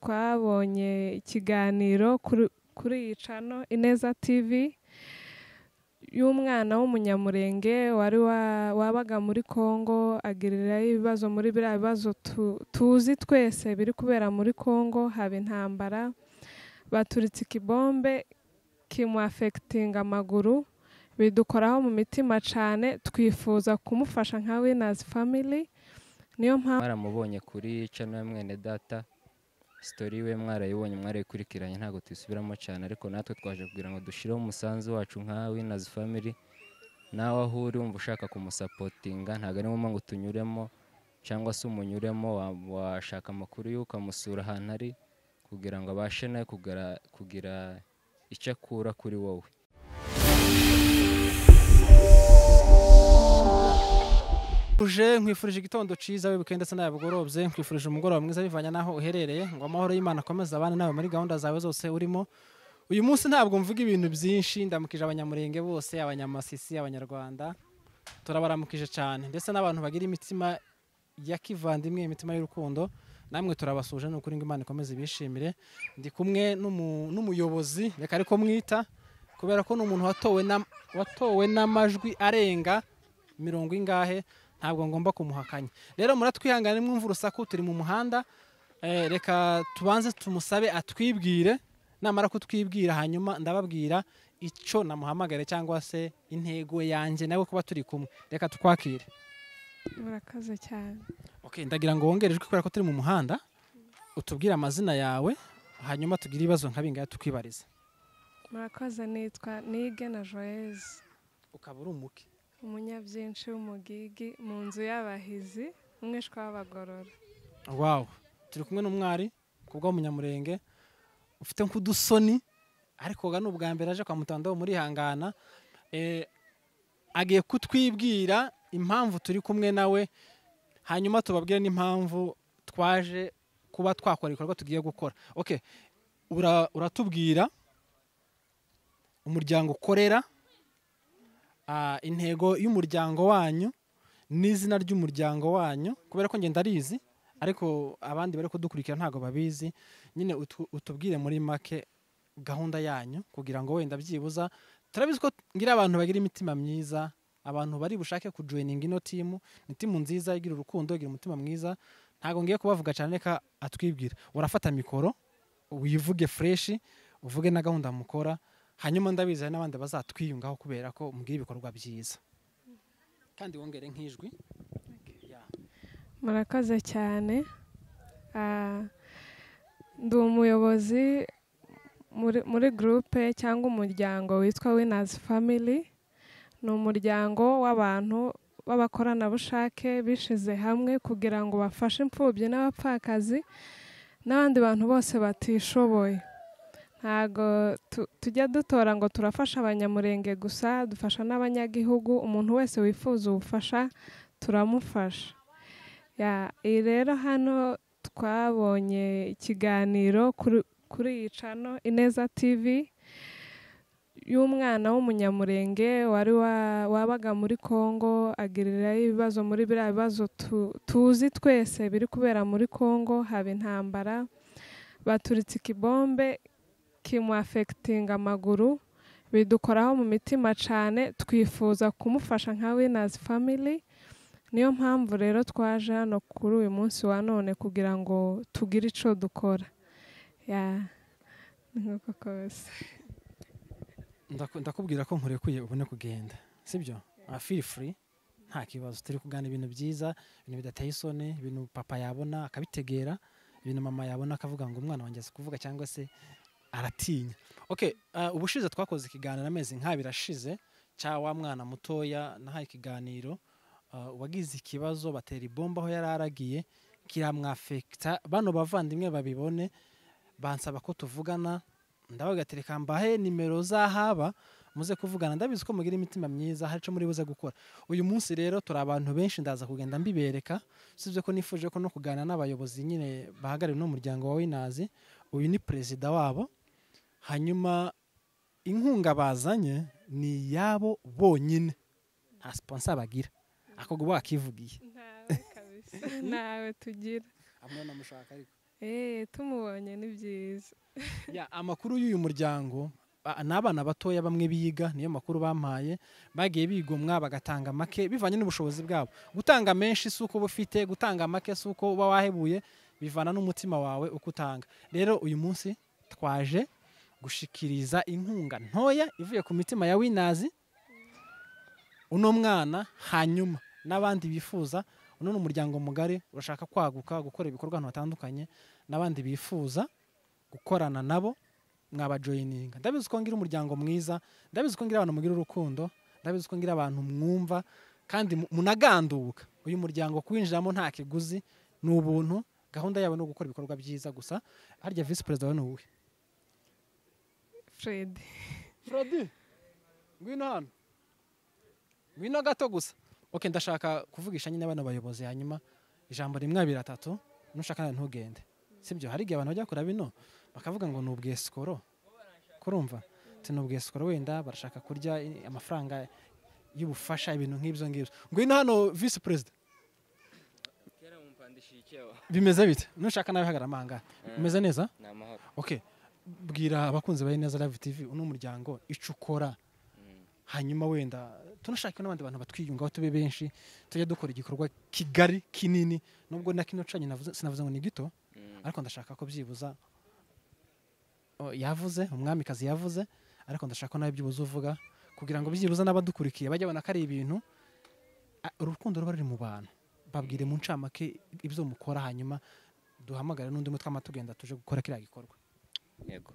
twabonye ikiganiro kuri iyi channel Ineza TV y'umwana w'umunyamurenge wari wabaga muri Kongo agirira ibibazo muri biriya bibazo tuzi twese biri kubera muri Kongo, haba intambara, baturitse ikibombe kimuafectinga amaguru, bidukoraho mu mitima cyane, twifuza kumufasha nka Winners Family. Niyo mpamvu mwaramubonye kuri channel ya mwene data, story we mwarayibonye, mwarayikurikiranye, ntago twisubiramo cyane, ariko natwe twaje kugira ngo dushireho umusanzu wacu nka Winners Family. Nawe aho uri wumva ushaka kumusapotinga, ntago ari ngombwa ngo tunyuremo cyangwa se umunyuremo, washaka amakuru y'uko amusura ahantu ari kugira ngo abashe nawe kugira icyo akura kuri wowe. Nkwifurije igitondo ciza wibuke ndetse n'abagorobye, nkwifurije umugoroba mwiza bivanya naho uherereye, ngo amahoro y'Imana akomeze abana nawe muri gahunda zawe zose urimo. Uyu munsi ntabwo mvuga ibintu byinshi, ndamukije abanyamurenge bose, abanyamasisi, abanyarwanda, turabaramukije cyane, ndetse n'abantu bagira imitima ya kivandimwe, imitima y'urukundo, namwe turabasuje n'ukuri ngo Imana ikomeze bishimire. Ndi kumwe n'umuyobozi, reka ariko mwita, kubera ko n'umuntu watowe n'amajwi arenga 70, ntabwo ngomba kumuhakanya. Rero muratwihangane mwumva urusaku, turi mu muhanda, reka tubanze tumusabe atwibwire, namara kutwibwira hanyuma ndababwira icyo namuhamagare cyangwa se intego yanjye nawe kuba turi kumwe. Reka tukwakire. murakaze cyane. Okay, ndagira ngo wongerejwe kubera ko turi mu muhanda, utubwire amazina yawe hanyuma tugire ibibazo nka bingahe tukwibariza. Murakoze, nitwa Nigena Joyeuse. Ukaba uri umuke? Umunyabyinshi w'umugigi mu nzu y'abahizi, umwishwa w'abagorora. Wow, turi kumwe n'umwari kubwo umunyamurenge ufite nk'udusoni, ariko ga n'ubwa mbere aje kwa Mutanda muri hangana, agiye kutwibwira impamvu turi kumwe nawe, hanyuma tubabwire n'impamvu twaje kuba twakora ikorwa tugiye gukora. Okay, uratubwira umuryango ukorera, intego y'umuryango wanyu n'izina ry'umuryango wanyu, kubera ko ngenda arizi ariko abandi bari kudukurikira ntago babizi. Nyine utubwire muri make gahunda yanyu kugira ngo wenda byibuza, turabizi ko ngira abantu bagira imitima myiza, abantu bari bushake kujoininga ino team, ni team nziza igira urukundo, igira umutima mwiza. Ntago ngiye kubavuga cyane, reka atwibwira. Urafata mikoro wivuge fresh, uvuge na gahunda mukora, hanyuma ndabizi n'abandi bazatwiyungaho kubera ko mugira ibikorwa byiza, kandi wongere nk'ijwi. Murakaze cyane. Ndi umuyobozi muri groupe cyangwa umuryango witwa Winners Family. Ni umuryango w'abantu b'abakoranabushake bishize hamwe kugira ngo bafashe imfubyi n'abapfakazi n'abandi bantu bose batishoboye. Ntago tujya dutora ngo turafasha abanyamurenge gusa, dufasha n'abanyagihugu, umuntu wese wifuza ubufasha turamufasha. Rero hano twabonye ikiganiro kuri iyi channel Ineza TV y'umwana w'umunyamurenge wari wabaga muri Kongo agirira ibibazo muri biriya bibazo tuzi twese biri kubera muri Kongo, haba intambara, baturitse ikibombe kimuafectinga amaguru, bidukoraho mu mitima cyane, twifuza kumufasha nka Winners Family. Niyo mpamvu rero twaje hano kuri uyu munsi wa none kugira ngo tugire ico dukora. Nuko kose. Ndakubwira ko nkurekuye ubone kugenda, sibyo? Feel free, nta kibazo. Turi kugana ibintu byiza, ibintu bidateye isoni, ibintu papa yabona akabitegera, ibintu mama yabona akavuga ngo umwana wanjye azi kuvuga cyangwa se aratinya. Okay, ubushize twakoze ikiganiro amezi nk'abirashize cya wa mwana mutoya, nahaye ikiganiro wagize ikibazo batera ibomba aho yararagiye kiramwafecta. Bano bavandimwe babibone, bansaba ko tuvugana, ndabagatereka mbahe nimero zahaba muze kuvugana. Ndabizi ko mugira imitima myiza, hari cyo muri buze gukora. Uyu munsi rero turi abantu benshi, ndaza kugenda mbibereka, sivyo ko nifuje ko no kuganira n'abayobozi nyine bahagarariye no muryango wa Winners. Uyu ni president wabo, hanyuma inkunga bazanye ni yabo bonyine, nta sponsor bagira. Ako go bakivugiye Nawe kabisa. Nawe tugira. Amwe namushaka ariko. tumubonye ni byiza. amakuru y'uyu muryango n'abana batoya bamwe biga niyo makuru bampaye bagiye bigomwa bagatanga make bivanye n'ubushobozi bwabo. Gutanga menshi si uko bufite, gutanga make si uko uba wahebuye, bivana n'umutima wawe uko utanga. Rero uyu munsi twaje gushikiriza inkunga ntoya ivuye ku mitima ya Winners uno mwana, hanyuma n'abandi bifuza, uno n'umuryango mugari urashaka kwaguka gukora ibikorwa ahantu hatandukanye, n'abandi bifuza gukorana nabo mwabajoyininga. Ndabizi ko ngira umuryango mwiza, ndabizi ko ngira abantu mugira urukundo, ndabizi ko ngira abantu mwumva kandi munaganduka. Uyu muryango kwinjiramo nta kiguzi, ni ubuntu. Gahunda yabo no gukora ibikorwa byiza gusa. Harya vice president wa nuwe? Freddy ngwino hano, ngwino gato gusa. Okay, ndashaka kuvugisha nyine abana bayobozi, hanyuma ijambo rimwe abiri atatu nushaka ntugende, sibyo? Hari igihe abantu bajya kora bino bakavuga ngo nubwiye skoro, kurumva tinubwiye skoro, wenda barashaka kurya amafaranga y'ubufasha, ibintu nk'ibyo ngibyo. Ngwino hano vice president. Bimeze bite? Nushaka nawe hagara amanga. Bimeze neza? Namahoro. Okay, bwira abakunzi ba Ineza Live TV uno muryango icukora, hanyuma wenda tunashaka n'abandi bantu batwiyungaho tube benshi, tujya dukora igikorwa kigari kinini, nubwo na kino canye sinavuze ngo ni gito, ariko ndashaka ko byibuza yavuze umwamikazi yavuze, ariko ndashaka nawe byibuza uvuga kugira ngo byibuza n'abadukurikiye bajya bana kari ibintu urukundo ruba ruri mu bantu. Babwire mu ncamake ibyo mukora, hanyuma duhamagare n'undi mutwe amatugenda tuje gukora kiriya gikorwa. Yego.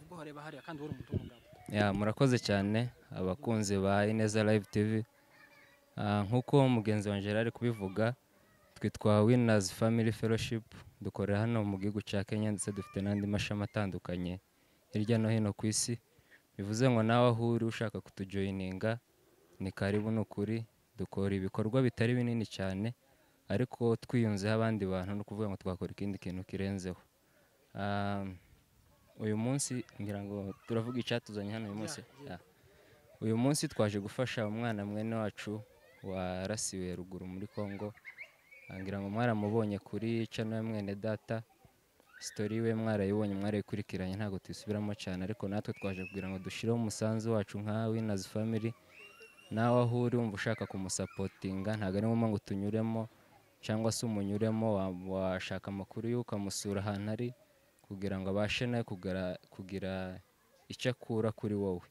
Ubwo hareba hariya kandi uri umuntu w'umugabo. Murakoze cyane abakunzi ba Ineza Live TV. Nkuko mugenzi wanje ari kubivuga, twitwa Winners Family Fellowship, dukorera hano mu gihugu cya Kenya ndetse dufite n'andi mashami atandukanye hirya no hino ku isi. Bivuze ngo nawe aho uri ushaka kutujoyininga ni karibu n'ukuri. Dukora ibikorwa bitari binini cyane, ariko twiyunzeho abandi bantu no kuvuga ngo twakora ikindi kintu kirenzeho. Uyu munsi ngira ngo turavuga icyatuzanye hano uyu munsi. Uyu munsi twaje gufasha umwana mwene wacu warasiwe ruguru muri Kongo. Ngira ngo mwaramubonye kuri channel ya mwene data, story we mwarayibonye, mwarayikurikiranye, ntago twisubiramo cyane, ariko natwe twaje kugira ngo dushireho umusanzu wacu nka Winners Family. Nawe aho uri umva ushaka kumusapotinga, ntago ari ngombwa ngo tunyuremo cyangwa se umunyuremo, washaka amakuru y'uko amusura ahantu ari kugira ngo abashe nawe kugira icyo akura kuri wowe.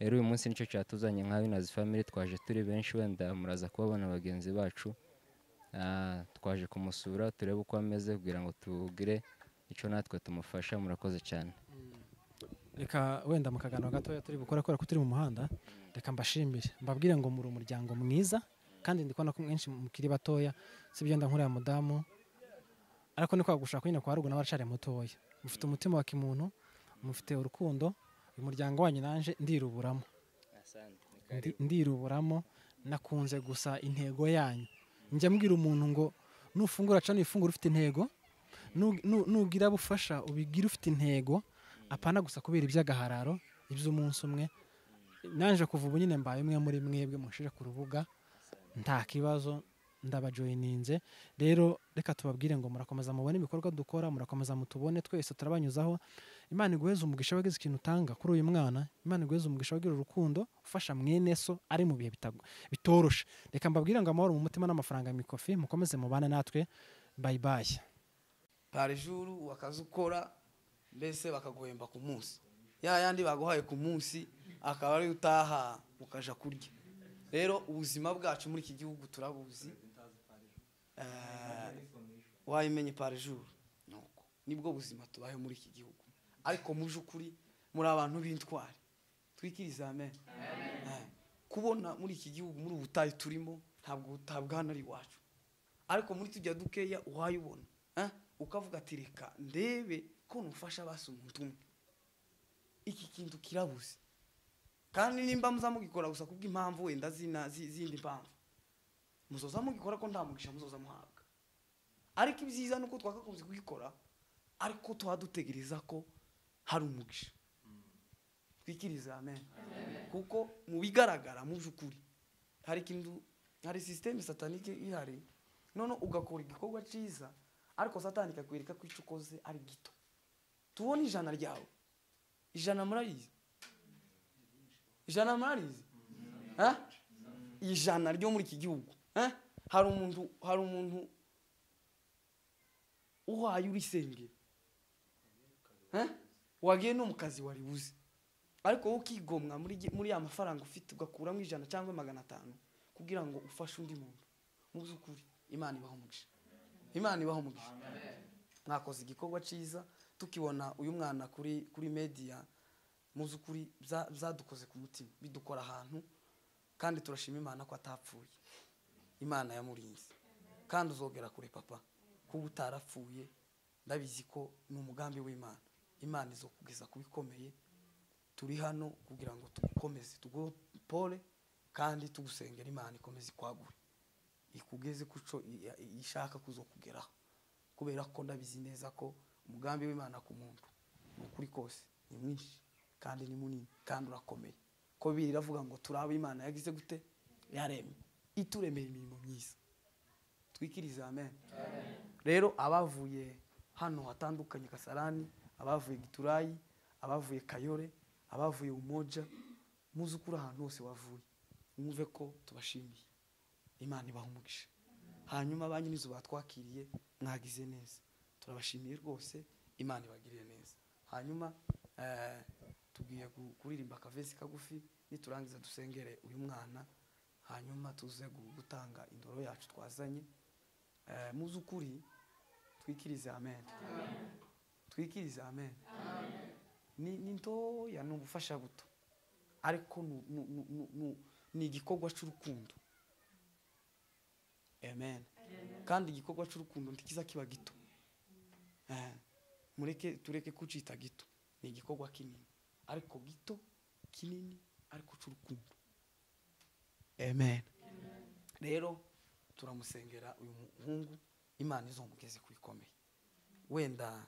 Rero uyu munsi nicyo cyatuzanye nka Winners Family, twaje turi benshi, wenda muraza kubabona bagenzi bacu. Twaje kumusura turebe uko ameze kugira ngo tugire icyo natwe tumufasha. Murakoze cyane. Reka wenda mukagano gatoya turi gukora ko turi mu muhanda, reka mbashimire mbabwire ngo muri umuryango mwiza, kandi ndikona ko mwenshi mukiri batoya, sibyo ndakura ya mudamu, ariko niko gushaka nyine kwa rugo n'abacare mutoya. Mufite umutima wa kimuntu, mufite urukundo. Uyu muryango wanyu nanje ndiruburamo, ndiruburamo. Nakunze gusa intego yanyu. Njya mbwira umuntu ngo nufungura cano ifungura ufite intego, nugira bufasha ubigira ufite intego, apana gusa kubera iby'agahararo iby'umunsi umwe. Nanje kuva ubu nyine mbaye umwe muri mwebwe mushire ku rubuga, nta kibazo, ndabajoyininze. Rero reka tubabwire ngo murakomeza mubone ibikorwa dukora, murakomeza mutubone, twese turabanyuzaho. Imana iguheze umugisha wagize ikintu utanga kuri uyu mwana. Imana iguheze umugisha wagira urukundo, ufasha mwene so ari mu bihe bitoroshe. Reka mbabwire ngo amahoro mu mutima n'amafaranga mikofi, mukomeze mubane natwe. Bye bye. Par jour wakazukora mbese bakaguhemba ku munsi, yandi baguhaye ku munsi akaba ari utaha ukaja kurya. Rero ubuzima bwacu muri iki gihugu turabuzi, wayimenye par jour nuko nibwo buzima tubahe muri iki gihugu. Ariko muje ukuri muri abantu b'intwari, twikiriza amen. Kubona muri iki gihugu muri ubutayi turimo ntabwo utabwana ari wacu, ariko muri tujya dukeya uhayibona, ukavuga ati reka ndebe ko nufasha basi umuntu umwe. Iki kintu kirabuze, kandi nimba muzamugikora gusa kubw'impamvu wenda zindi mpamvu, muzoza mugikora ko nta mugisha muzoza muhabwa. Ariko ibyiza nuko twakakunze kugikora, ariko tuhadutegereza ko hari umugisha. Twikiriza amen. Kuko mu bigaragara mu byukuri hari system satanike ihari, none ugakora igikorwa cyiza ariko satani ikakwereka ko icyo ukoze ari gito. Tubone ijana ryawe, ijana murarizi, ijana murarizi, ijana ryo muri iki gihugu. Hari umuntu uhaye urisengera, wagiye no mu kazi waribuze, ariko wowe ukigomwa muri ya mafaranga ufite ugakuramo 100 cyangwa 500 kugira ngo ufashe undi muntu. Mu by'ukuri Imana ibaho umugisha, Imana ibaho umugisha. Mwakoze igikorwa cyiza, tukibona uyu mwana kuri media, mu by'ukuri byadukoze ku mutima, bidukora ahantu, kandi turashima Imana ko atapfuye. Imana yamurinze kandi uzogera kure papa, kuba utarapfuye. Ndabizi ko ni umugambi w'Imana. Imana izokugeza kubikomeye. Turi hano kugira ngo tugukomeze, tugupole kandi tugusengera Imana ikomeze kwagura, ikugeze kuco ishaka kuzokugeraho, kubera ko ndabizi neza ko umugambi w'Imana ku muntu ukuri kose ni mwinshi kandi ni munini kandi urakomeye. Ko biravuga ngo turaba Imana yagize gute, yaremye, ituremeye imirimo myiza. Twikiriza amen. Rero abavuye hano hatandukanye Kasarani, abavuye Giturayi, abavuye Kayore, abavuye Umoja, muzukura ahantu hose wavuye, mwumve ko tubashimiye. Imana ibaha umugisha. Hanyuma abanyinizo batwakiriye mwagize neza, turabashimiye rwose. Imana ibagiriye neza. Hanyuma tugiye kuririmba akavesi kagufi, niturangiza dusengere uyu mwana, hanyuma tuze gutanga indoro yacu twazanye. Muzukuri twikirize amen, twikirize amen. Ni ntoya, ni ubufasha buto, ariko ni igikorwa cy'urukundo. Amen. Kandi igikorwa cy'urukundo ntikiza kiba gito. Tureke kucita gito, ni igikorwa kinini, ariko gito kinini ariko cy'urukundo. Amen. Rero turamusengera uyu muhungu, Imana izomugeze kubikomeye. Wenda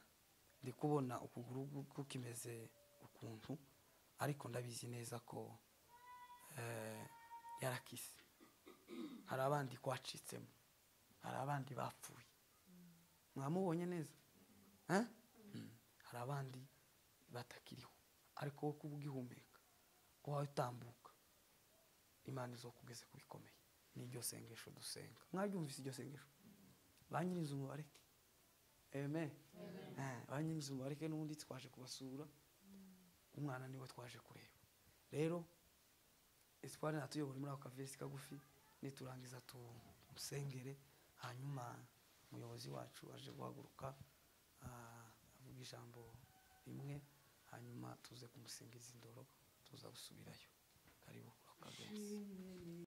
ndi kubona ukuguru kukimeze ukuntu, ariko ndabizi neza ko yarakise. Hari abandi kwacitsemo, hari abandi bapfuye, mwamubonye neza, hari abandi batakiriho, ariko wowe kuba ugihumeka, wawe utambuka, Imana izokugeze kubikomeye. Ni iryo sengesho dusenga. Mwabyumvise iryo sengesho? Banyiriza umubareke. Amen. Banyiriza umubareke, n'ubundi twaje kubasura, umwana niwe twaje kureba. Rero Espoir natuyobora muri ako kavesi kagufi, niturangiza tusengere, hanyuma umuyobozi wacu aje guhaguruka avuga ijambo rimwe, hanyuma tuze kumusingiza indoro, tuza gusubirayo.